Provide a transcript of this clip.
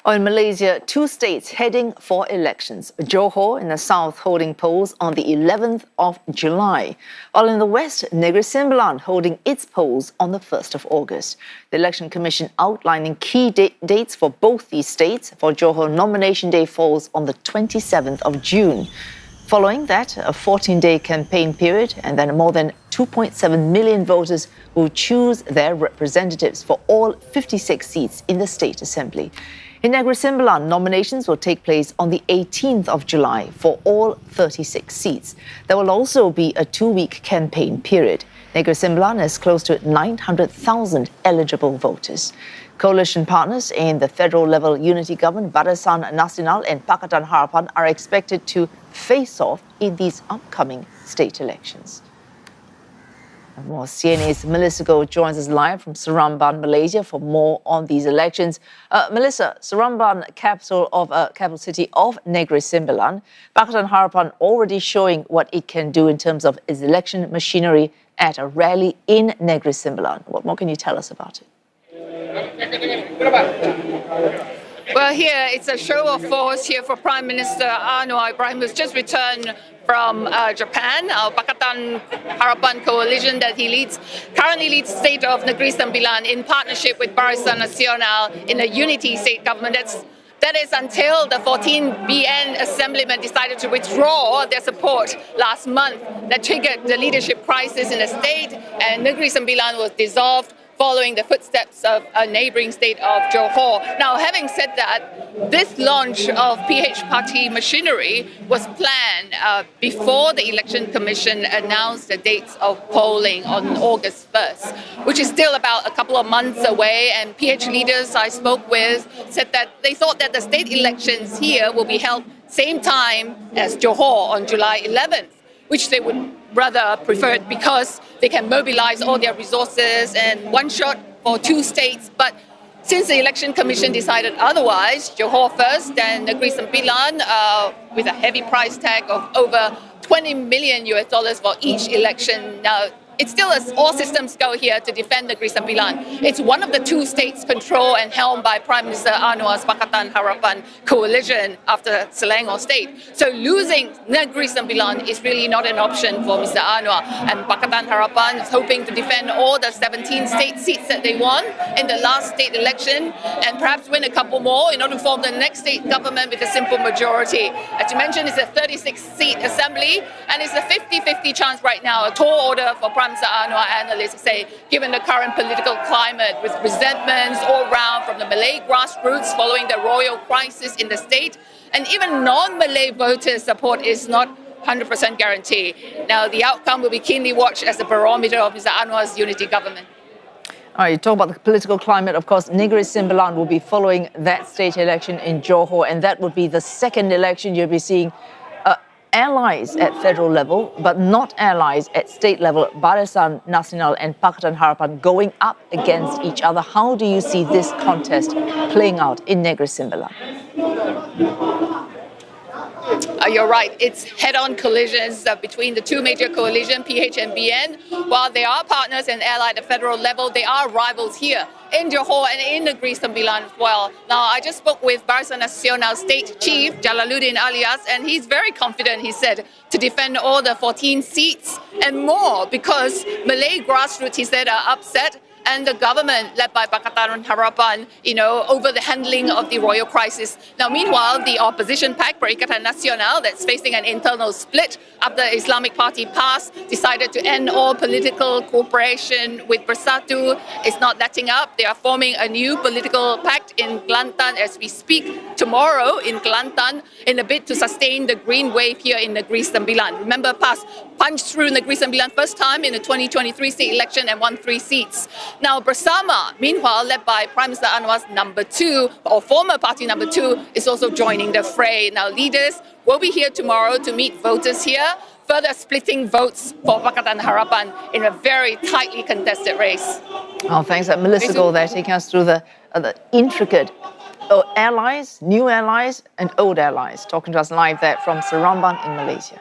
In Malaysia, two states heading for elections. Johor in the south holding polls on the 11th of July, while in the west, Negeri Sembilan holding its polls on the 1st of August. The Election Commission outlining key dates for both these states. For Johor, nomination day falls on the 27th of June. Following that, a 14-day campaign period, and then more than 2.7 million voters will choose their representatives for all 56 seats in the State Assembly. In Negeri Sembilan, nominations will take place on the 18th of July for all 36 seats. There will also be a 2-week campaign period. Negeri Sembilan has close to 900,000 eligible voters. Coalition partners in the federal-level unity government, Barisan, Nasional and Pakatan Harapan, are expected to face off in these upcoming state elections. More CNA's Melissa Goh joins us live from Seremban, Malaysia, for more on these elections. Melissa, Seremban, capital city of Negeri Sembilan, Pakatan Harapan already showing what it can do in terms of its election machinery at a rally in Negeri Sembilan. What more can you tell us about it? Well, here it's a show of force here for Prime Minister Anwar Ibrahim, who's just returned from Japan. Our Pakatan Harapan coalition that he leads currently leads the state of Negeri Sembilan in partnership with Barisan Nasional in a unity state government. That is until the 14 BN assemblymen decided to withdraw their support last month. That triggered the leadership crisis in the state, and Negeri Sembilan was dissolved following the footsteps of a neighbouring state of Johor. Now, having said that, this launch of PH party machinery was planned before the Election Commission announced the dates of polling on August 1st, which is still about a couple of months away. And PH leaders I spoke with said that they thought that the state elections here will be held same time as Johor on July 11th, which they would rather prefer it because they can mobilize all their resources and one shot for two states. But since the Election Commission decided otherwise, Johor first and Negeri Sembilan with a heavy price tag of over $20 million for each election. Now, it's still all systems go here to defend Negeri Sembilan. It's one of the two states controlled and helmed by Prime Minister Anwar's Pakatan Harapan coalition after Selangor state. So losing Negeri Sembilan is really not an option for Mr. Anwar. And Pakatan Harapan is hoping to defend all the 17 state seats that they won in the last state election and perhaps win a couple more in order to form the next state government with a simple majority. As you mentioned, it's a 36-seat assembly and it's a 50-50 chance right now, a tall order for Prime Minister Anwar. Analysts say, given the current political climate with resentments all round from the Malay grassroots following the royal crisis in the state, and even non-Malay voters' support is not 100% guaranteed. Now, the outcome will be keenly watched as a barometer of Mr. Anwar's unity government. All right, you talk about the political climate. Of course, Negeri Sembilan will be following that state election in Johor, and that would be the second election you'll be seeing allies at federal level, but not allies at state level, Barisan Nasional and Pakatan Harapan going up against each other. How do you see this contest playing out in Negeri Sembilan? You're right. It's head-on collisions between the two major coalitions, PH and BN. While they are partners and allied at federal level, they are rivals here in Johor and in Negeri Sembilan as well. Now, I just spoke with Barisan Nasional State Chief Jalaluddin Alias, and he's very confident, he said, to defend all the 14 seats and more because Malay grassroots, he said, are upset, and the government led by Pakatan Harapan, over the handling of the royal crisis. Now, meanwhile, the opposition pact, Pakatan Nasional, that's facing an internal split after the Islamic Party PAS decided to end all political cooperation with Bersatu, is not letting up. They are forming a new political pact in Kelantan as we speak tomorrow in Kelantan in a bid to sustain the green wave here in Negeri Sembilan. Remember, PAS punched through Negeri Sembilan first time in the 2023 state election and won 3 seats. Now, Bersama, meanwhile, led by Prime Minister Anwar's number 2, or former party number 2, is also joining the fray. Now, leaders will be here tomorrow to meet voters here, further splitting votes for Pakatan Harapan in a very tightly contested race. Oh, thanks. Melissa Goh there taking us through the intricate allies, new allies and old allies, talking to us live there from Seremban in Malaysia.